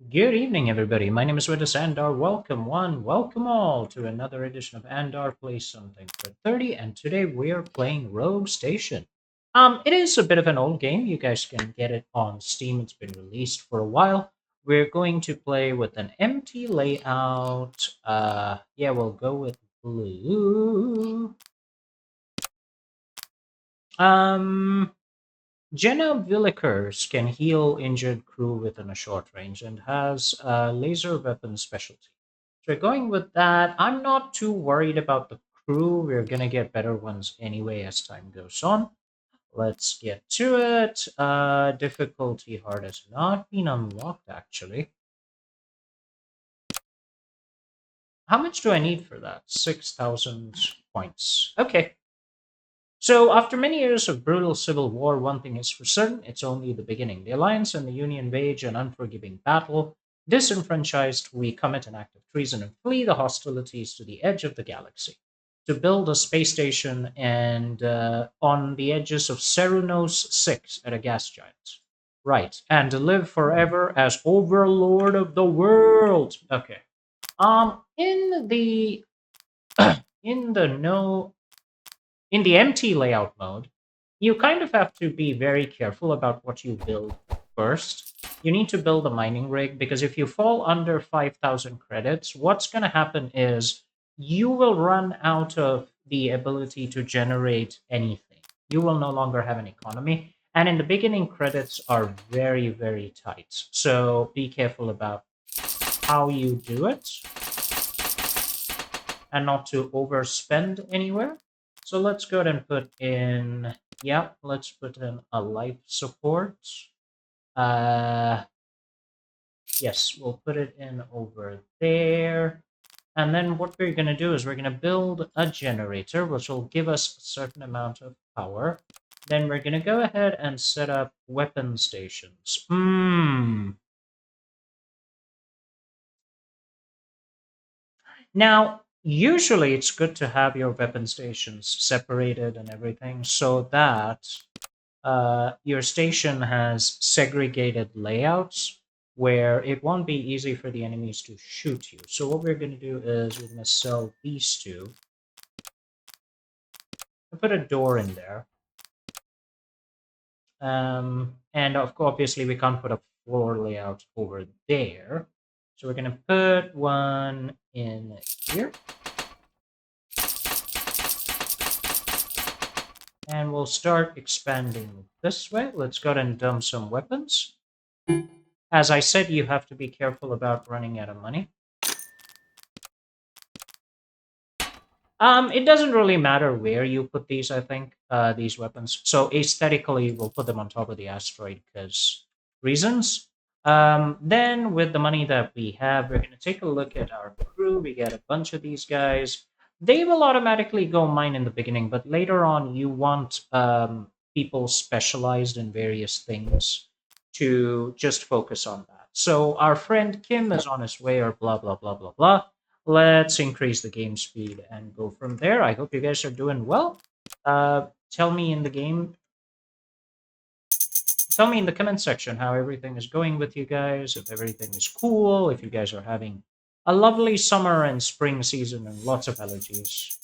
Good evening, everybody. My name is Windus Andar. Welcome, one, welcome all to another edition of Andar Plays Something for 30. And today we are playing Rogue Station. It is a bit of an old game. You guys can get it on Steam. It's been released for a while. We're going to play with an empty layout. Yeah, we'll go with blue. Um, Jenna Villikers can heal injured crew within a short range and has a laser weapon specialty. So we're going with that. I'm not too worried about the crew. We're going to get better ones anyway as time goes on. Let's get to it. Difficulty hard has not been unlocked actually. How much do I need for that? 6,000 points. Okay. So, after many years of brutal civil war, one thing is for certain, it's only the beginning. The Alliance and the Union wage an unforgiving battle. Disenfranchised, we commit an act of treason and flee the hostilities to the edge of the galaxy to build a space station and on the edges of Serunos 6 at a gas giant. Right, and to live forever as overlord of the world. Okay. In the in the no in the empty layout mode, you kind of have to be very careful about what you build first. You need to build a mining rig because if you fall under 5,000 credits, what's going to happen is you will run out of the ability to generate anything. You will no longer have an economy. And in the beginning, credits are very, very tight. So be careful about how you do it and not to overspend anywhere. So let's go ahead and put in, yeah, let's put in a life support. Uh, yes, we'll put it in over there. And then what we're going to do is we're going to build a generator, which will give us a certain amount of power. Then we're going to go ahead and set up weapon stations. Now, usually it's good to have your weapon stations separated and everything so that your station has segregated layouts where it won't be easy for the enemies to shoot you. So what we're going to do is we're going to sell these two. I'll put a door in there. And obviously we can't put a floor layout over there. So we're going to put one in here. And we'll start expanding this way. Let's go ahead and dump some weapons. As I said, you have to be careful about running out of money. It doesn't really matter where you put these, I think, these weapons. So aesthetically, we'll put them on top of the asteroid because reasons. Then with the money that we have, we're going to take a look at our crew. We get a bunch of these guys. They will automatically go mine in the beginning, but later on, you want people specialized in various things to just focus on that. So our friend Kim is on his way, or blah, blah, blah, blah, blah. Let's increase the game speed and go from there. I hope you guys are doing well. Tell me in the game, tell me in the comment section how everything is going with you guys, if everything is cool, if you guys are having a lovely summer and spring season and lots of allergies.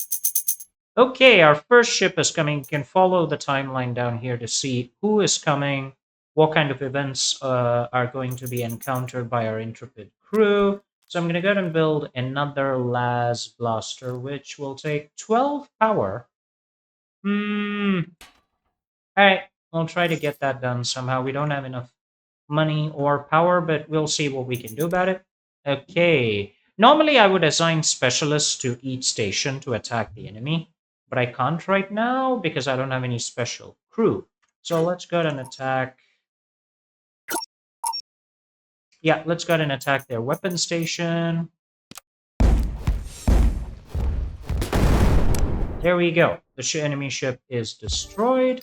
Okay, our first ship is coming. You can follow the timeline down here to see who is coming, what kind of events are going to be encountered by our intrepid crew. So I'm going to go ahead and build another Las Blaster, which will take 12 power. Alright, we'll try to get that done somehow. We don't have enough money or power, but we'll see what we can do about it. Okay. Normally, I would assign specialists to each station to attack the enemy, but I can't right now because I don't have any special crew. So let's go ahead and attack. Yeah, let's go ahead and attack their weapon station. There we go. The enemy ship is destroyed.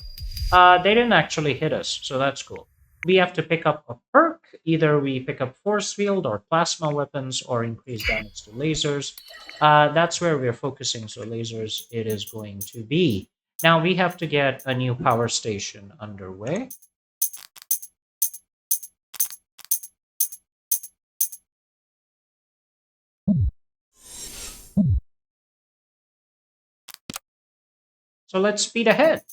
They didn't actually hit us, so that's cool. We have to pick up a perk. Either we pick up force field or plasma weapons or increase damage to lasers. That's where we're focusing, so lasers it is going to be. Now we have to get a new power station underway. So let's speed ahead.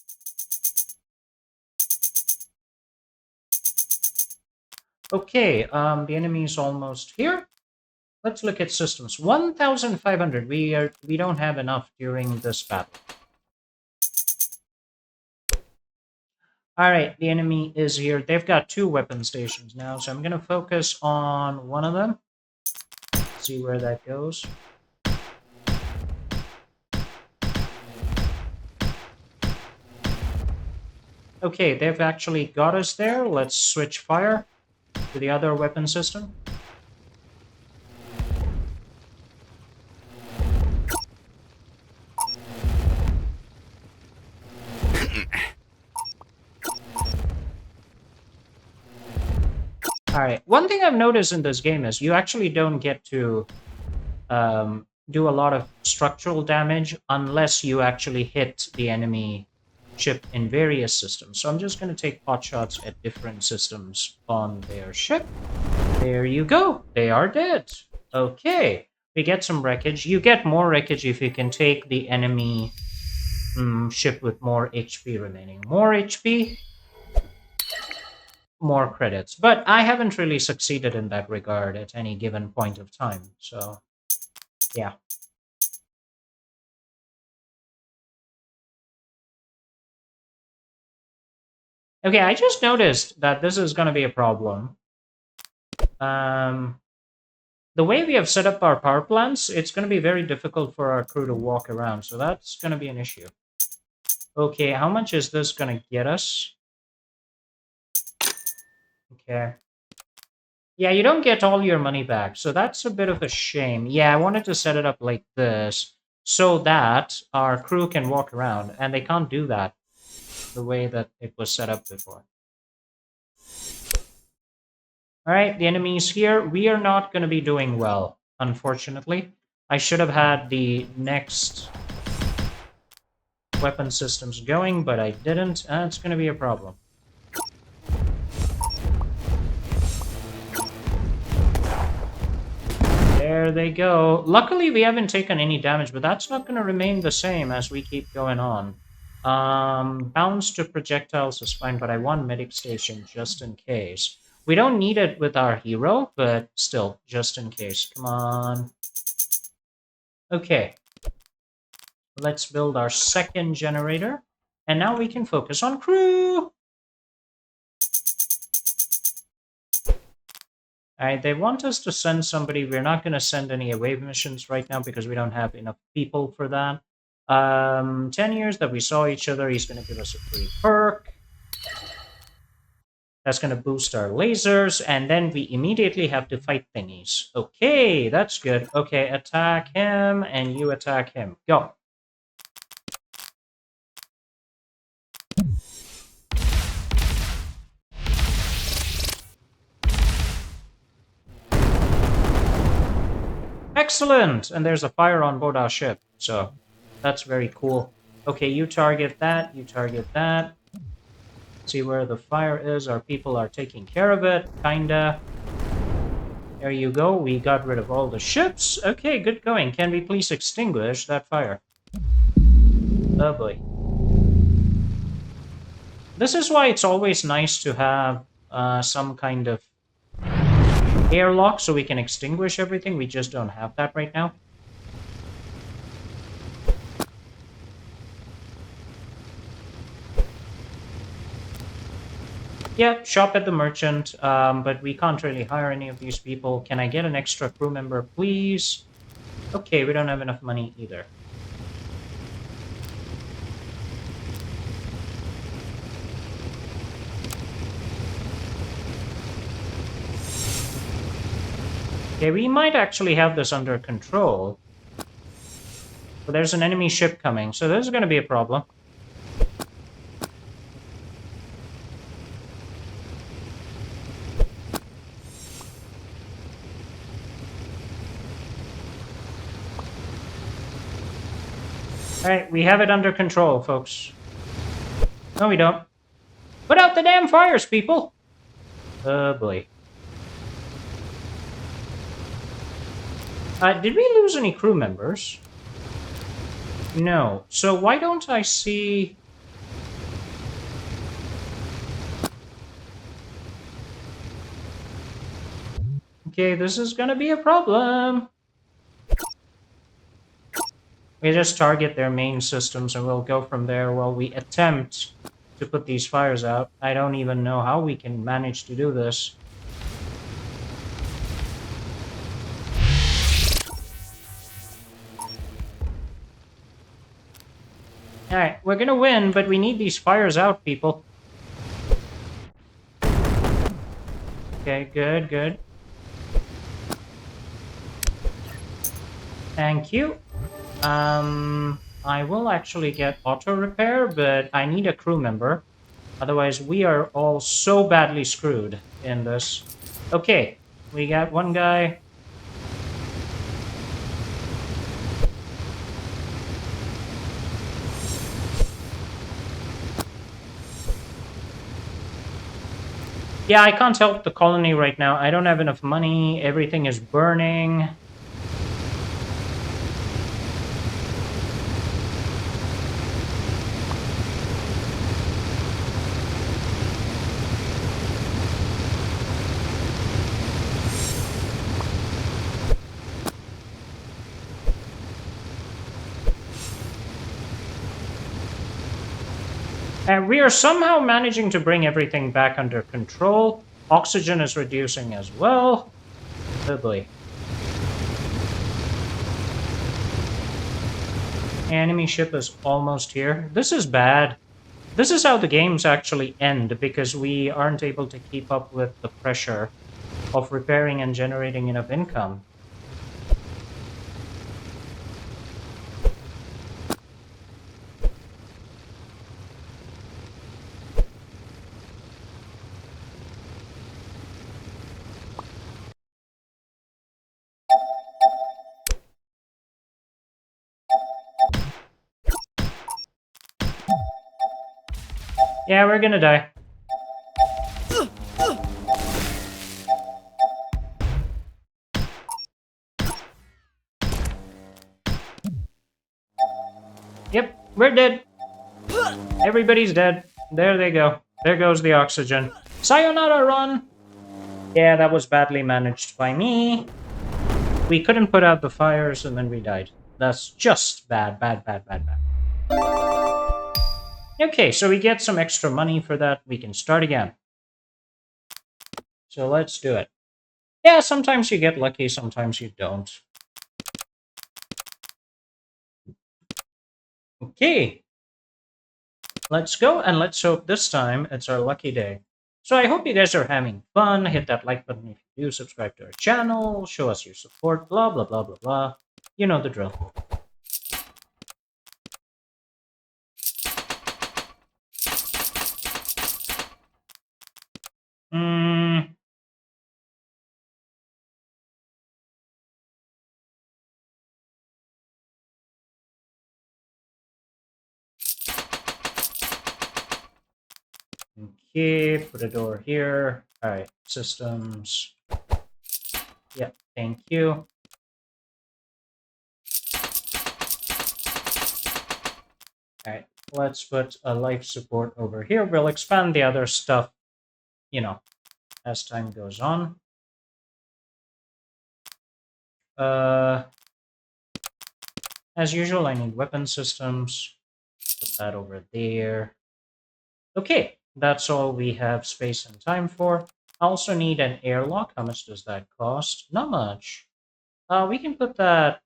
Okay, the enemy is almost here. Let's look at systems. 1,500. We don't have enough during this battle. All right, the enemy is here. They've got 2 weapon stations now, so I'm going to focus on one of them. See where that goes. Okay, they've actually got us there. Let's switch fire to the other weapon system. Alright, one thing I've noticed in this game is you actually don't get to do a lot of structural damage unless you actually hit the enemy ship in various systems. So I'm just going to take pot shots at different systems on their ship. There you go. They are dead. Okay. We get some wreckage. You get more wreckage if you can take the enemy ship with more HP remaining. More HP, more credits. But I haven't really succeeded in that regard at any given point of time. So, yeah. Okay, I just noticed that this is going to be a problem. Um, the way we have set up our power plants, it's going to be very difficult for our crew to walk around. So that's going to be an issue. Okay, how much is this going to get us? Okay. Yeah, you don't get all your money back, so that's a bit of a shame. Yeah, I wanted to set it up like this so that our crew can walk around, and they can't do that the way that it was set up before. Alright, the enemy's here. We are not going to be doing well, unfortunately. I should have had the next weapon systems going, but I didn't, and it's going to be a problem. There they go. Luckily, we haven't taken any damage, but that's not going to remain the same as we keep going on. Bounce to projectiles is fine, but I want medic station just in case. We don't need it with our hero, but still, just in case. Come on. Okay. Let's build our second generator. And now we can focus on crew! Alright, they want us to send somebody. We're not going to send any away missions right now because we don't have enough people for that. 10 years that we saw each other, he's going to give us a free perk. That's going to boost our lasers, and then we immediately have to fight thingies. Okay, that's good. Okay, attack him, and you attack him. Go. Excellent! And there's a fire on board our ship, so that's very cool. Okay, you target that, you target that. See where the fire is. Our people are taking care of it, kinda. There you go. We got rid of all the ships. Okay, good going. Can we please extinguish that fire? Oh boy. This is why it's always nice to have some kind of airlock so we can extinguish everything. We just don't have that right now. Yeah, shop at the merchant, but we can't really hire any of these people. Can I get an extra crew member, please? Okay, we don't have enough money either. Okay, we might actually have this under control. But there's an enemy ship coming, so this is going to be a problem. Alright, we have it under control, folks. No, we don't. Put out the damn fires, people! Oh, boy. Did we lose any crew members? No. So why don't I see... Okay, this is gonna be a problem. We just target their main systems and we'll go from there while we attempt to put these fires out. I don't even know how we can manage to do this. Alright, we're gonna win, but we need these fires out, people. Okay, good, good. Thank you. I will actually get auto repair, but I need a crew member. Otherwise, we are all so badly screwed in this. Okay, we got one guy. Yeah, I can't help the colony right now. I don't have enough money. Everything is burning. And we are somehow managing to bring everything back under control. Oxygen is reducing as well. Oh boy. Enemy ship is almost here. This is bad. This is how the games actually end because we aren't able to keep up with the pressure of repairing and generating enough income. Yeah, we're gonna die. Yep, we're dead. Everybody's dead. There they go. There goes the oxygen. Sayonara, run! Yeah, that was badly managed by me. We couldn't put out the fires and then we died. That's just bad, bad, bad, bad, bad. Okay, so we get some extra money for that. We can start again. So let's do it. Yeah, sometimes you get lucky, sometimes you don't. Okay. Let's go, and let's hope this time it's our lucky day. So I hope you guys are having fun. Hit that like button if you do. Subscribe to our channel. Show us your support. Blah, blah, blah, blah, blah. You know the drill. Hmm. Okay, put a door here. All right, systems. Yeah, thank you. All right, let's put a life support over here. We'll expand the other stuff, you know, as time goes on. As usual, I need weapon systems. Put that over there. Okay, that's all we have space and time for. I also need an airlock. How much does that cost? Not much. We can put that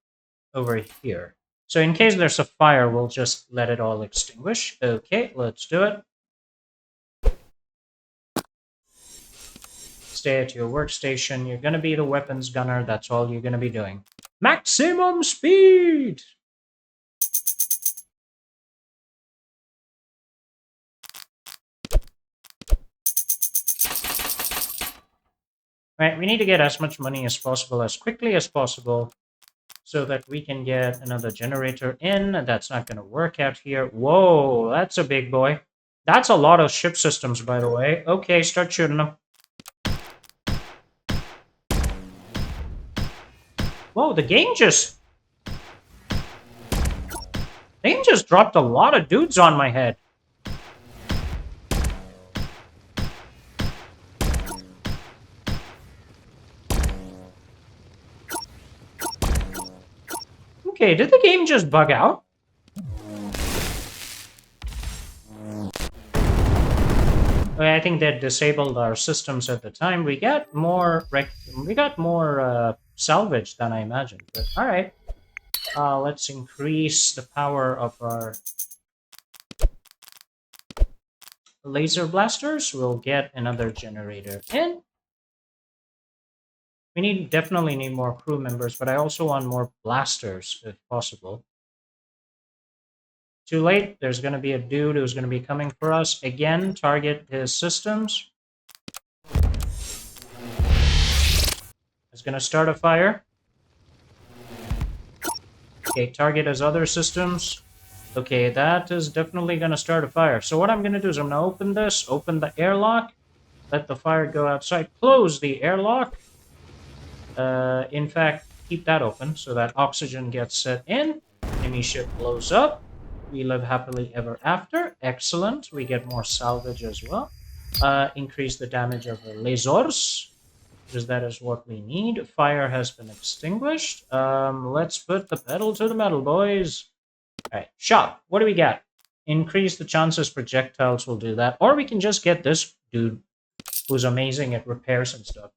over here. So in case there's a fire, we'll just let it all extinguish. Okay, let's do it. Stay at your workstation. You're going to be the weapons gunner. That's all you're going to be doing. Maximum speed! Right, we need to get as much money as possible, as quickly as possible, so that we can get another generator in. That's not going to work out here. Whoa, that's a big boy. That's a lot of ship systems, by the way. Okay, start shooting them. Whoa, the game just... They just dropped a lot of dudes on my head. Okay, did the game just bug out? I think that disabled our systems at the time. We got more salvage than I imagined. But all right, let's increase the power of our laser blasters. We'll get another generator in. We definitely need more crew members, but I also want more blasters if possible. Too late. There's going to be a dude who's going to be coming for us. Again, target his systems. It's going to start a fire. Okay, target his other systems. Okay, that is definitely going to start a fire. So what I'm going to do is I'm going to open this, open the airlock, let the fire go outside, close the airlock. In fact, keep that open so that oxygen gets set in. Enemy ship blows up. We live happily ever after. Excellent. We get more salvage as well. Increase the damage of the lasers, because that is what we need. Fire has been extinguished. Let's put the pedal to the metal, boys. All right, shot. What do we got? Increase the chances projectiles will do that. Or we can just get this dude who's amazing at repairs and stuff.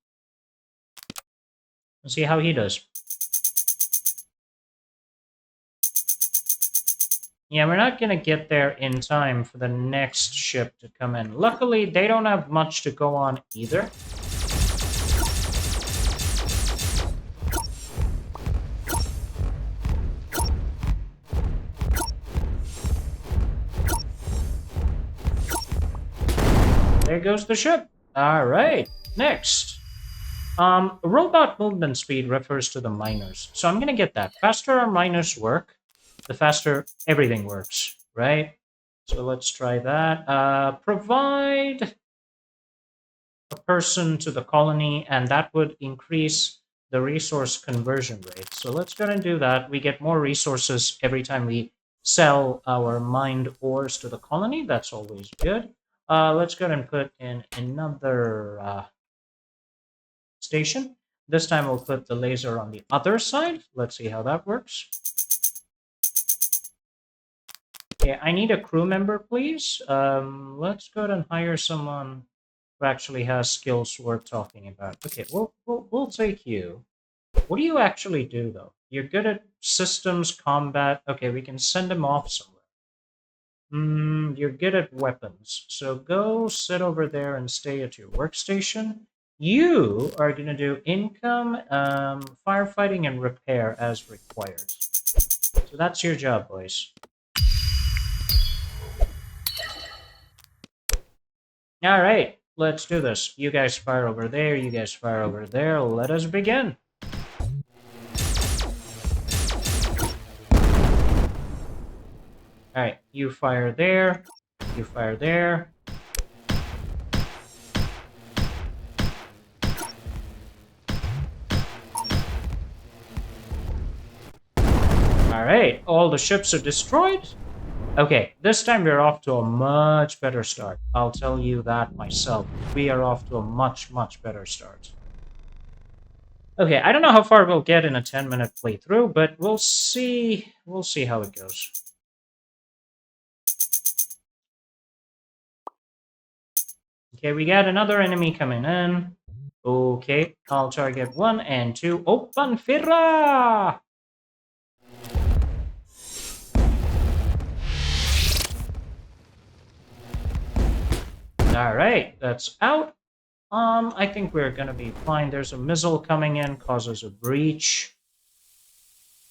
Let's see how he does. Yeah, we're not going to get there in time for the next ship to come in. Luckily, they don't have much to go on either. There goes the ship. All right, next. Robot movement speed refers to the miners. So I'm going to get that. Faster our miners work, the faster everything works, right? So let's try that. Provide a person to the colony, and that would increase the resource conversion rate. So let's go and do that. We get more resources every time we sell our mined ores to the colony. That's always good. Let's go and put in another station. This time we'll put the laser on the other side. Let's see how that works. Okay, I need a crew member, please. Let's go and hire someone who actually has skills worth talking about. Okay, we'll take you. What do you actually do, though? You're good at systems, combat. Okay, we can send him off somewhere. You're good at weapons. So go sit over there and stay at your workstation. You are going to do income, firefighting, and repair as required. So that's your job, boys. All right, let's do this. You guys fire over there. You guys fire over there. Let us begin. All right, you fire there. You fire there. Alright, all the ships are destroyed. Okay, this time we're off to a much better start. I'll tell you that myself. We are off to a much, much better start. Okay, I don't know how far we'll get in a 10-minute playthrough, but we'll see. We'll see how it goes. Okay, we got another enemy coming in. Okay, I'll target 1 and 2. Open fira! Alright, that's out. I think we're gonna be fine. There's a missile coming in, causes a breach.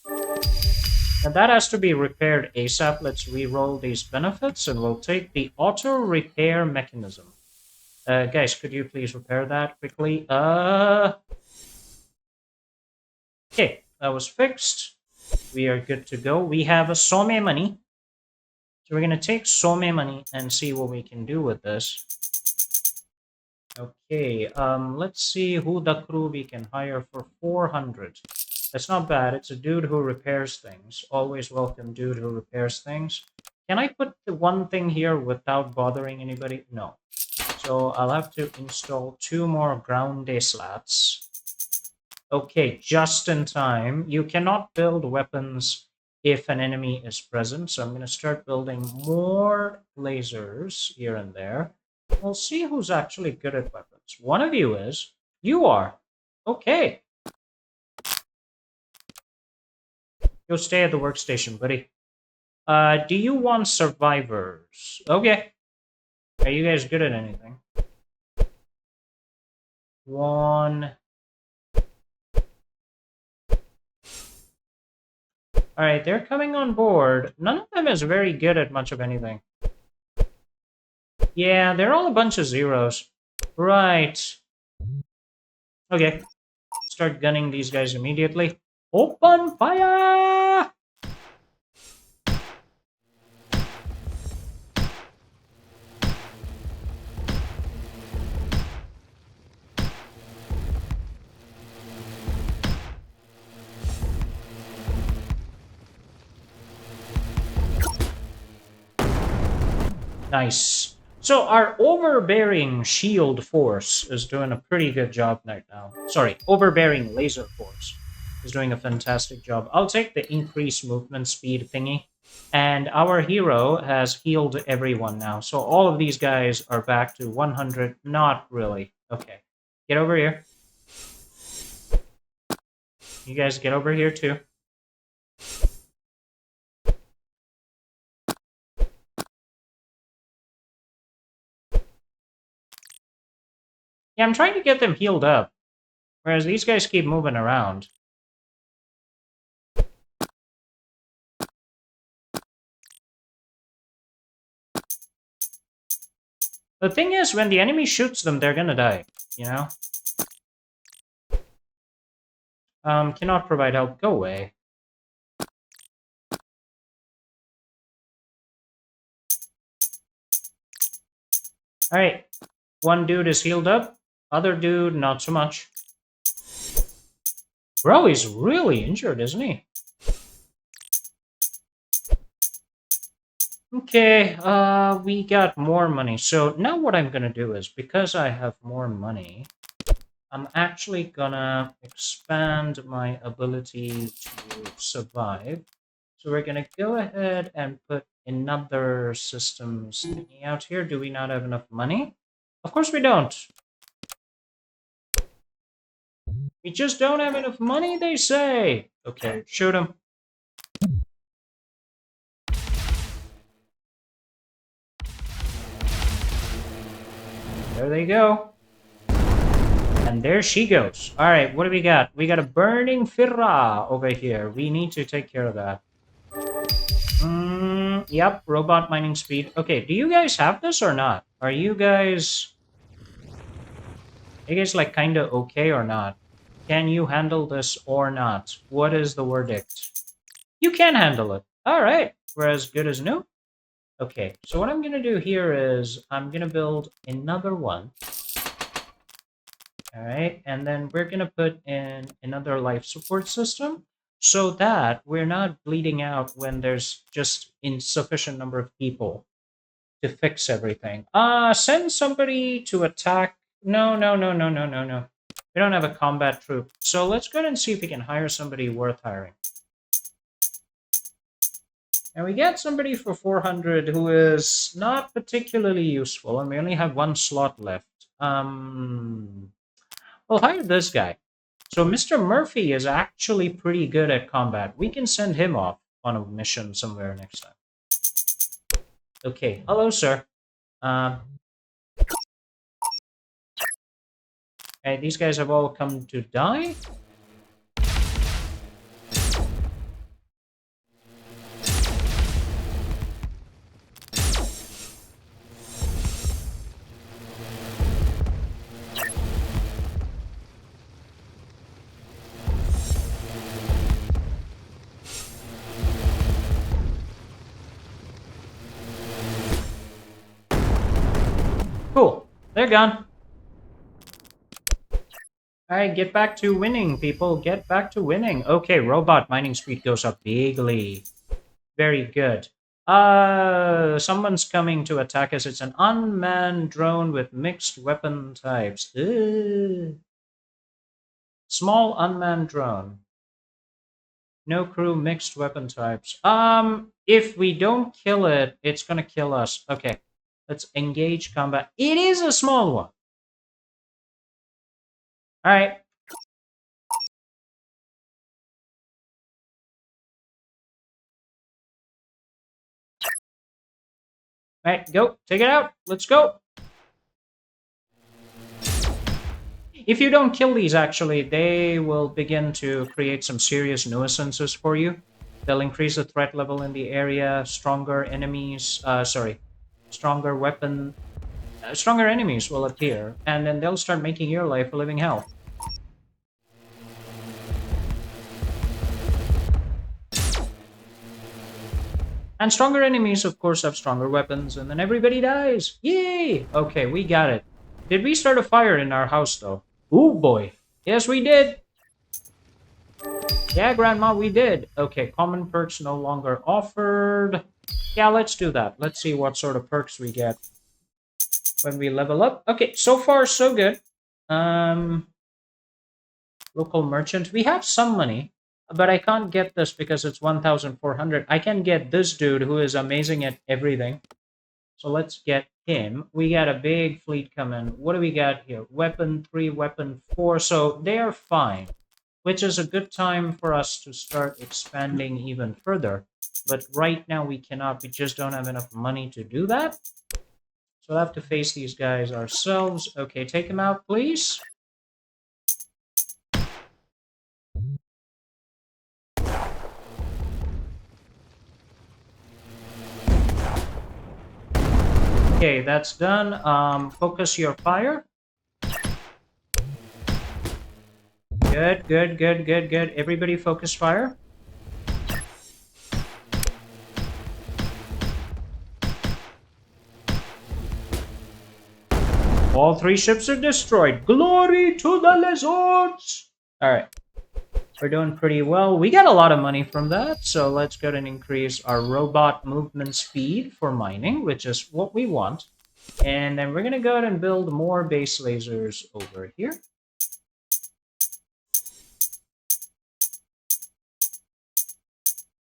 And that has to be repaired ASAP. Let's re-roll these benefits, and we'll take the auto repair mechanism. Guys, could you please repair that quickly? Okay, that was fixed. We are good to go. We have a some money. So we're going to take some money and see what we can do with this. Okay, let's see who the crew we can hire for 400. It's not bad. It's a dude who repairs things. Always welcome dude who repairs things. Can I put the one thing here without bothering anybody? No. So I'll have to install 2 more ground day slats. Okay, just in time. You cannot build weapons if an enemy is present, so I'm going to start building more lasers here and there. We'll see who's actually good at weapons. One of you is. You are. Okay. Go stay at the workstation, buddy. Do you want survivors? Okay. Are you guys good at anything? One. Alright, they're coming on board. None of them is very good at much of anything. Yeah, they're all a bunch of zeros. Right. Okay. Start gunning these guys immediately. Open fire! Nice. So our overbearing shield force is doing a pretty good job right now. Sorry, overbearing laser force is doing a fantastic job. I'll take the increased movement speed thingy. And our hero has healed everyone now. So all of these guys are back to 100. Not really. Okay. Get over here. You guys get over here too. Yeah, I'm trying to get them healed up. Whereas these guys keep moving around. The thing is, when the enemy shoots them, they're gonna die, you know? Cannot provide help. Go away. Alright. One dude is healed up. Other dude, not so much. Bro, he's really injured, isn't he? Okay, we got more money. So now what I'm gonna do is, because I have more money, I'm actually gonna expand my ability to survive. So we're gonna go ahead and put another systems thingy out here. Do we not have enough money? Of course we don't. We just don't have enough money, they say. Okay, shoot him. There they go. And there she goes. Alright, what do we got? We got a burning Firra over here. We need to take care of that. Yep, robot mining speed. Okay, do you guys have this or not? Are you guys like kind of okay or not? Can you handle this or not? What is the verdict? You can handle it. Alright, we're as good as new. Okay, so what I'm going to do here is I'm going to build another one. Alright, and then we're going to put in another life support system so that we're not bleeding out when there's just insufficient number of people to fix everything. Send somebody to attack. No, no, no, no, no, no, no. We don't have a combat troop. So let's go ahead and see if we can hire somebody worth hiring. And we get somebody for 400 who is not particularly useful, and we only have 1 slot left. We'll hire this guy. So Mr. Murphy is actually pretty good at combat. We can send him off on a mission somewhere next time. Okay, hello, sir. Okay, these guys have all come to die. Cool. They're gone. All right, get back to winning, people. Get back to winning. Okay, robot mining speed goes up bigly. Very good. Someone's coming to attack us. It's an unmanned drone with mixed weapon types. Ugh. Small unmanned drone. No crew, mixed weapon types. If we don't kill it, it's gonna kill us. Okay, let's engage combat. It is a small one. All right. All right, go. Take it out. Let's go. If you don't kill these, actually, they will begin to create some serious nuisances for you. They'll increase the threat level in the area. Stronger weapon, stronger enemies will appear, and then they'll start making your life a living hell. And stronger enemies, of course, have stronger weapons, and then everybody dies. Yay! Okay, we got it. Did we start a fire in our house, though? Ooh, boy. Yes, we did. Yeah, Grandma, we did. Okay, common perks no longer offered. Yeah, let's do that. Let's see what sort of perks we get when we level up. Okay, so far, so good. Um, Local merchant. We have some money, but I can't get this because it's 1,400. I can get this dude who is amazing at everything. So let's get him. We got a big fleet coming. What do we got here? Weapon 3, weapon 4. So they're fine, which is a good time for us to start expanding even further. But right now we cannot. We just don't have enough money to do that. So we'll have to face these guys ourselves. Okay, take him out, please. Okay, that's done. Focus your fire. Good, good, good, good, good. Everybody focus fire. All 3 ships are destroyed. Glory to the lizards! Alright. We're doing pretty well. We got a lot of money from that, so let's go ahead and increase our robot movement speed for mining, which is what we want. And then we're going to go ahead and build more base lasers over here.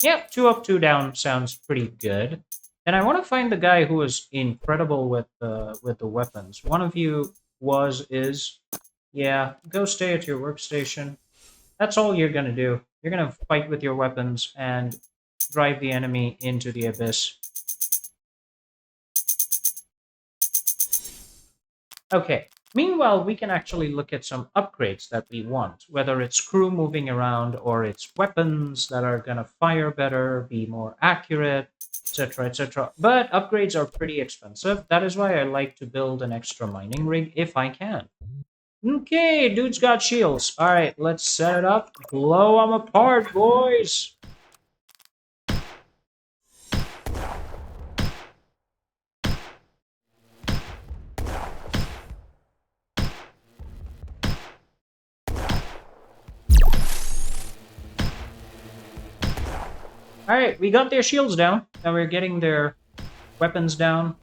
Yep, 2 up, 2 down sounds pretty good. And I want to find the guy who is incredible with the weapons. One of you is. Yeah, go stay at your workstation. That's all you're going to do. You're going to fight with your weapons and drive the enemy into the abyss. Okay. Meanwhile, we can actually look at some upgrades that we want, whether it's crew moving around or it's weapons that are going to fire better, be more accurate, etc., etc. But upgrades are pretty expensive. That is why I like to build an extra mining rig if I can. Okay, dude's got shields. All right, let's set it up. Blow them apart, boys. All right, we got their shields down. Now we're getting their weapons down.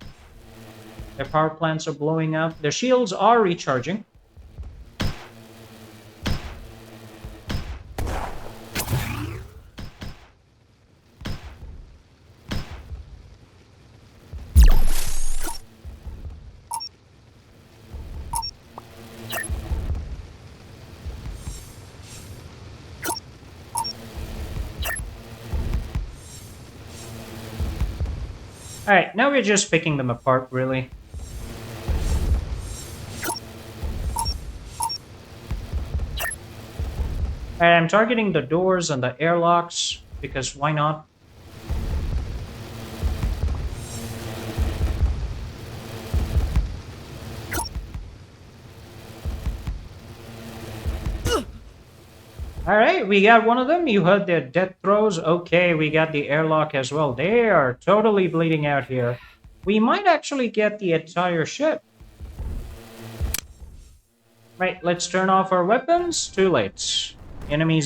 Their power plants are blowing up. Their shields are recharging. Alright, now we're just picking them apart, really. Alright, I'm targeting the doors and the airlocks, because why not? Alright, we got one of them. You heard their death throes. Okay, we got the airlock as well. They are totally bleeding out here. We might actually get the entire ship. Right, let's turn off our weapons. Too late. Enemies